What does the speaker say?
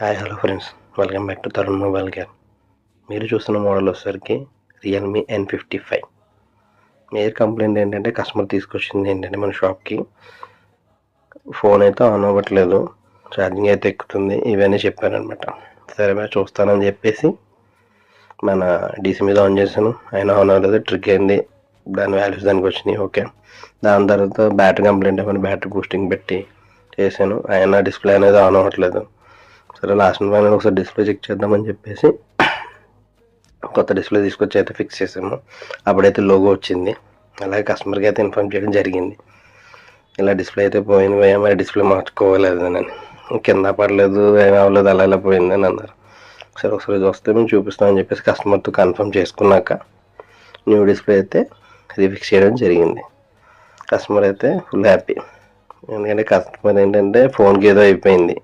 Hi hello friends, welcome back to Tarun mobile care. మీరు చూస్తున్న model వచ్చేసరికి రియల్మీ N55. మేజర్ కంప్లైంట్ ఏంటంటే customer తీసుకొచ్చింది ఏంటంటే మన షాప్కి ఫోన్ అయితే ఆన్ అవ్వట్లేదు, ఛార్జింగ్ అయితే ఎక్కుతుంది, ఇవన్నీ చెప్పారనమాట. సరే మరి చూస్తానని చెప్పేసి మన డీసీ మీద ఆన్ చేశాను, అయినా ఆన్ అవ్వలేదు. ట్రిక్ అయింది, దాని వాల్యూస్ దానికి వచ్చినాయి. ఓకే, దాని తర్వాత బ్యాటరీ కంప్లైంట్ ఏమైనా బ్యాటరీ బూస్టింగ్ పెట్టి చేశాను, అయినా డిస్ప్లే అనేది ఆన్ అవ్వట్లేదు. సరే లాస్ట్ ఫైనల్ ఒకసారి డిస్ప్లే చెక్ చేద్దామని చెప్పేసి కొత్త డిస్ప్లే తీసుకొచ్చి అయితే ఫిక్స్ చేసాము. అప్పుడైతే లోగో వచ్చింది. అలాగే కస్టమర్కి అయితే ఇన్ఫార్మ్ చేయడం జరిగింది, ఇలా డిస్ప్లే అయితే పోయింది భయ్యా, మరి డిస్ప్లే మార్చుకోలేదు అని. కింద పడలేదు, ఏమీ అవ్వలేదు, అలా ఇలా పోయింది అని అన్నారు. సరే ఒకసారి వస్తే మేము చూపిస్తామని చెప్పేసి కస్టమర్తో కన్ఫర్మ్ చేసుకున్నాక న్యూ డిస్ప్లే అయితే రీఫిక్స్ చేయడం జరిగింది. కస్టమర్ అయితే ఫుల్ హ్యాపీ, ఎందుకంటే కస్టమర్ ఏంటంటే ఫోన్కి ఏదో అయిపోయింది,